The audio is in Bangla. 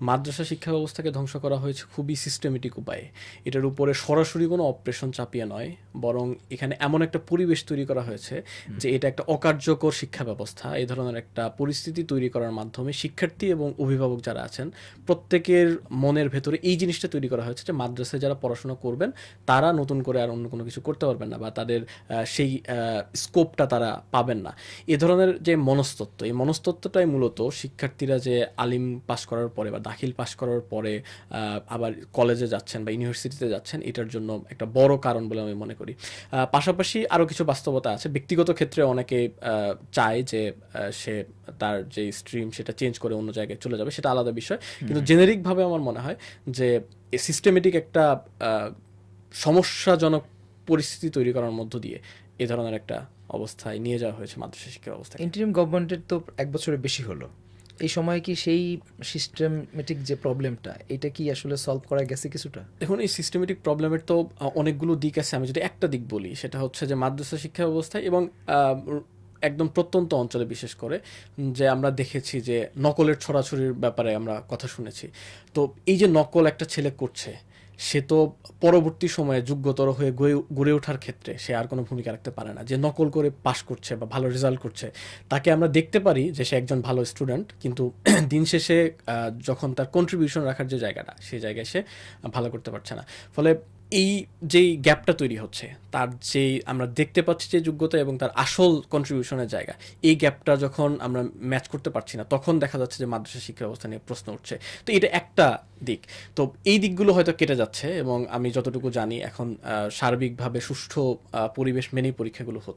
মাদ্রাসা শিক্ষা ব্যবস্থাকে ধ্বংস করা হয়েছে খুবই সিস্টেমেটিক উপায়ে। এটার উপরে সরাসরি কোনো অপারেশন চাপিয়ে নয়, বরং এখানে এমন একটা পরিবেশ তৈরি করা হয়েছে যে এটা একটা অকার্যকর শিক্ষা ব্যবস্থা। এই ধরনের একটা পরিস্থিতি তৈরি করার মাধ্যমে শিক্ষার্থী এবং অভিভাবক যারা আছেন প্রত্যেকের মনের ভেতরে এই জিনিসটা তৈরি করা হয়েছে যে মাদ্রাসায় যারা পড়াশোনা করবেন তারা নতুন করে আর অন্য কোনো কিছু করতে পারবেন না, বা তাদের সেই স্কোপটা তারা পাবেন না। এ ধরনের যে মনস্তত্ত্ব, এই মনস্তত্ত্বটাই মূলত শিক্ষার্থীরা যে আলিম পাস করার পরে বা দাখিল পাস করার পরে আবার কলেজে যাচ্ছেন বা ইউনিভার্সিটিতে যাচ্ছেন, এটার জন্য একটা বড় কারণ বলে আমি মনে করি। পাশাপাশি আরও কিছু বাস্তবতা আছে। ব্যক্তিগত ক্ষেত্রে অনেকে চায় যে সে তার যে স্ট্রিম সেটা চেঞ্জ করে অন্য জায়গায় চলে যাবে, সেটা আলাদা বিষয়। কিন্তু জেনেরিকভাবে আমার মনে হয় যে সিস্টেমেটিক একটা সমস্যাজনক পরিস্থিতি তৈরি করার মধ্য দিয়ে এ ধরনের একটা অবস্থায় নিয়ে যাওয়া হয়েছে মাদ্রাসা শিক্ষা ব্যবস্থাকে। ইন্টারিম গভর্নমেন্টের তো 1 বছরের বেশি হলো। এই সময় কি সেই সিস্টেমেটিক যে প্রবলেমটা, এটা কি আসলে সলভ করা গেছে কিছুটা? দেখুন, এই সিস্টেমেটিক প্রবলেমের তো অনেকগুলো দিক আছে। আমি যদি একটা দিক বলি, সেটা হচ্ছে যে মাদ্রাসা শিক্ষা ব্যবস্থায় এবং একদম প্রত্যন্ত অঞ্চলে বিশেষ করে যে আমরা দেখেছি যে নকলের ছড়াছড়ির ব্যাপারে আমরা কথা শুনেছি। তো এই যে নকল একটা ছেলে করছে, সে তো পরবর্তী সময়ে যোগ্যতর হয়ে গড়ে ওঠার ক্ষেত্রে সে আর কোনো ভূমিকা রাখতে পারে না। যে নকল করে পাশ করছে বা ভালো রেজাল্ট করছে, তাকে আমরা দেখতে পারি যে সে একজন ভালো স্টুডেন্ট, কিন্তু দিন শেষে যখন তার কন্ট্রিবিউশন রাখার যে জায়গাটা, সেই জায়গায় সে ভালো করতে পারছে না। ফলে এই যেই গ্যাপটা তৈরি হচ্ছে, তার যেই আমরা দেখতে পাচ্ছি যে যোগ্যতা এবং তার আসল কন্ট্রিবিউশনের জায়গা, এই গ্যাপটা যখন আমরা ম্যাচ করতে পারছি না, তখন দেখা যাচ্ছে যে মাদ্রাসা শিক্ষা ব্যবস্থা নিয়ে প্রশ্ন উঠছে। তো এটা একটা দিক। তো এই দিকগুলো হয়তো কেটে যাচ্ছে এবং আমি যতটুকু জানি এখন সার্বিকভাবে সুষ্ঠু পরিবেশ মেনেই পরীক্ষাগুলো হচ্ছে।